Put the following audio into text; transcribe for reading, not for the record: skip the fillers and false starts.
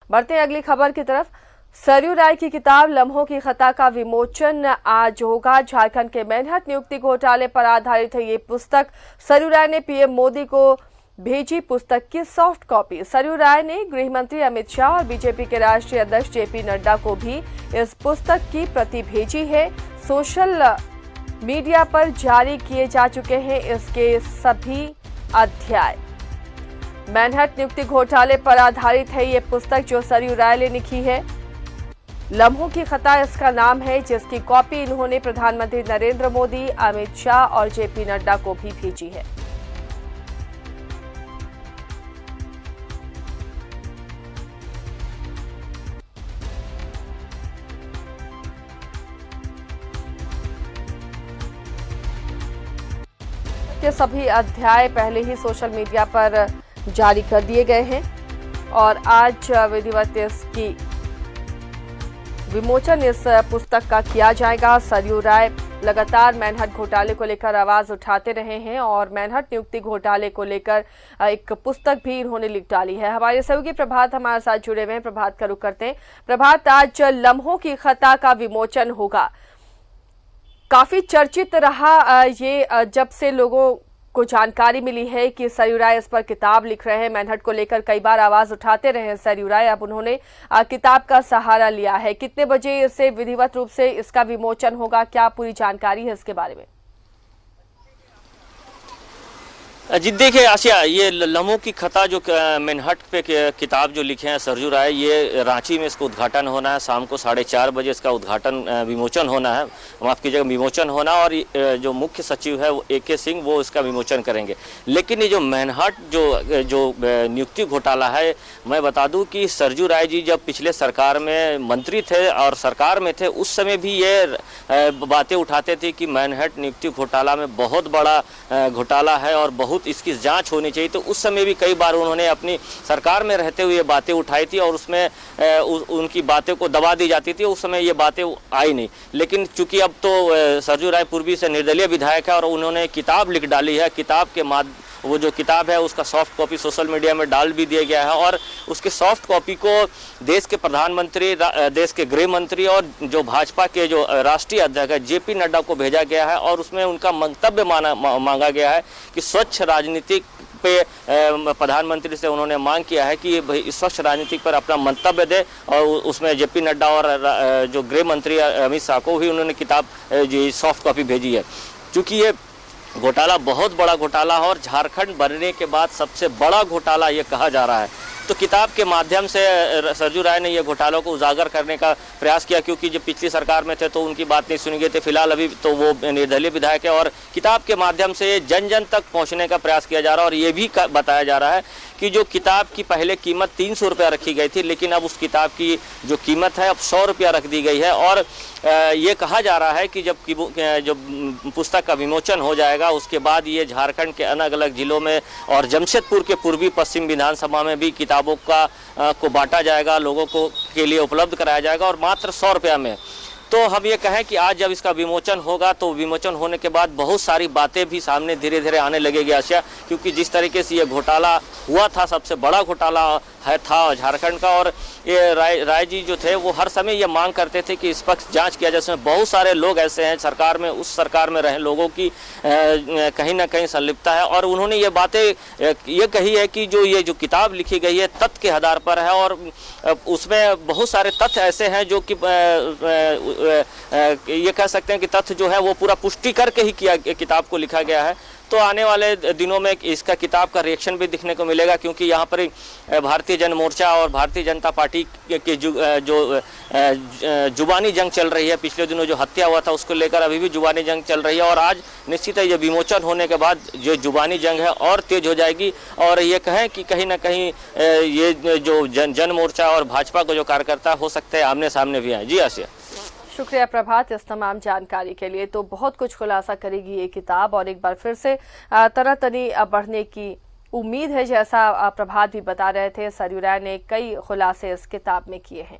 बढ़ते हैं अगली खबर की तरफ। सरयू राय की किताब लम्हों की खता का विमोचन आज होगा। झारखंड के मैनहट्ट नियुक्ति घोटाले पर आधारित है ये पुस्तक। सरयू राय ने पीएम मोदी को भेजी पुस्तक की सॉफ्ट कॉपी। सरयू राय ने गृह मंत्री अमित शाह और बीजेपी के राष्ट्रीय अध्यक्ष जेपी नड्डा को भी इस पुस्तक की प्रति भेजी है। सोशल मीडिया पर जारी किए जा चुके हैं इसके सभी अध्याय। मैनहट्ट नियुक्ति घोटाले पर आधारित है ये पुस्तक जो सरयू राय ने लिखी है। लम्हों की खता इसका नाम है, जिसकी कॉपी इन्होंने प्रधानमंत्री नरेंद्र मोदी, अमित शाह और जेपी नड्डा को भी भेजी है। के सभी अध्याय पहले ही सोशल मीडिया पर जारी कर दिए गए हैं और आज विधिवत इसकी विमोचन इस पुस्तक का किया जाएगा। सरयू राय लगातार मैनहट्ट घोटाले को लेकर आवाज उठाते रहे हैं और मैनहट्ट नियुक्ति घोटाले को लेकर एक पुस्तक भी इन्होंने लिख डाली है। हमारे सहयोगी प्रभात हमारे साथ जुड़े हुए हैं। प्रभात का रुख करते हैं। प्रभात, आज लम्हों की खता का विमोचन होगा, काफी चर्चित रहा ये जब से लोगों को जानकारी मिली है कि सरयू राय इस पर किताब लिख रहे हैं। मैनहट्ट को लेकर कई बार आवाज उठाते रहे हैं सरयू राय, अब उन्होंने किताब का सहारा लिया है। कितने बजे इसे विधिवत रूप से इसका विमोचन होगा, क्या पूरी जानकारी है इसके बारे में? जी देखिए आसिया, ये लम्हों की खता जो मैनहट्ट पे किताब जो लिखे हैं सरयू राय, ये रांची में इसका उद्घाटन होना है। शाम को 4:30 बजे इसका उद्घाटन विमोचन होना है, माफ कीजिएगा विमोचन होना। और जो मुख्य सचिव है वो AK सिंह, वो इसका विमोचन करेंगे। लेकिन ये जो मैनहट्ट जो नियुक्ति घोटाला है, मैं बता दूं कि सरयू राय जी जब पिछले सरकार में मंत्री थे और सरकार में थे, उस समय भी ये बातें उठाते थे कि मैनहट्ट नियुक्ति घोटाला में बहुत बड़ा घोटाला है और बहुत इसकी जांच होनी चाहिए। तो उस समय भी कई बार उन्होंने अपनी सरकार में रहते हुए बातें उठाई थी और उसमें उनकी बातें को दबा दी जाती थी। उस समय ये बातें आई नहीं। लेकिन चूंकि अब तो सरयू राय पूर्वी से निर्दलीय विधायक है और उन्होंने किताब लिख डाली है। किताब के वो जो किताब है उसका सॉफ्ट कॉपी सोशल मीडिया में डाल भी दिया गया है और उसके सॉफ्ट कॉपी को देश के प्रधानमंत्री, देश के गृह मंत्री और जो भाजपा के जो राष्ट्रीय अध्यक्ष है जेपी नड्डा को भेजा गया है। और उसमें उनका मंतव्य मांगा गया है कि स्वच्छ राजनीति पे प्रधानमंत्री से उन्होंने मांग किया है कि भाई स्वच्छ राजनीति पर अपना मंतव्य दे। और उसमें जेपी नड्डा और जो गृह मंत्री अमित शाह को भी उन्होंने किताब सॉफ्ट कॉपी भेजी है। चूँकि ये घोटाला बहुत बड़ा घोटाला है और झारखंड बनने के बाद सबसे बड़ा घोटाला ये कहा जा रहा है। तो किताब के माध्यम से सरयू राय ने ये घोटालों को उजागर करने का प्रयास किया, क्योंकि जब पिछली सरकार में थे तो उनकी बात नहीं सुनी गई थी। फिलहाल अभी तो वो निर्दलीय विधायक है और किताब के माध्यम से जन जन तक पहुंचने का प्रयास किया जा रहा है। और ये भी बताया जा रहा है कि जो किताब की पहले कीमत 300 रुपया रखी गई थी, लेकिन अब उस किताब की जो कीमत है अब 100 रुपया रख दी गई है। और ये कहा जा रहा है कि जब पुस्तक का विमोचन हो जाएगा उसके बाद ये झारखंड के अलग अलग जिलों में और जमशेदपुर के पूर्वी पश्चिम विधानसभा में भी किताबों को बांटा जाएगा, लोगों को के लिए उपलब्ध कराया जाएगा और मात्र 100 रुपया में। तो हम ये कहें कि आज जब इसका विमोचन होगा तो विमोचन होने के बाद बहुत सारी बातें भी सामने धीरे धीरे आने लगेगी आसिया, क्योंकि जिस तरीके से ये घोटाला हुआ था, सबसे बड़ा घोटाला था झारखंड का। और ये राय जी जो थे वो हर समय ये मांग करते थे कि निष्पक्ष जांच किया जाए। इसमें बहुत सारे लोग ऐसे हैं सरकार में, उस सरकार में रहे लोगों की कहीं ना कहीं संलिप्तता है। और उन्होंने ये बातें ये कही है कि जो किताब लिखी गई है तथ्य के आधार पर है और उसमें बहुत सारे तथ्य ऐसे हैं जो कि ये कह सकते हैं कि तथ्य जो है वो पूरा पुष्टि करके ही किताब को लिखा गया है। तो आने वाले दिनों में इसका किताब का रिएक्शन भी दिखने को मिलेगा, क्योंकि यहाँ पर भारतीय जन मोर्चा और भारतीय जनता पार्टी के जो जुबानी जंग चल रही है, पिछले दिनों जो हत्या हुआ था उसको लेकर अभी भी जुबानी जंग चल रही है। और आज निश्चित है ये विमोचन होने के बाद जो जुबानी जंग है और तेज हो जाएगी। और ये कहें कि कहीं ना कहीं ये जो जन मोर्चा और भाजपा को जो कार्यकर्ता हो सकते हैं आमने सामने भी आए। जी आसिया। शुक्रिया प्रभात इस तमाम जानकारी के लिए। तो बहुत कुछ खुलासा करेगी ये किताब और एक बार फिर से तनातनी बढ़ने की उम्मीद है, जैसा प्रभात भी बता रहे थे। सरयू राय ने कई खुलासे इस किताब में किए हैं।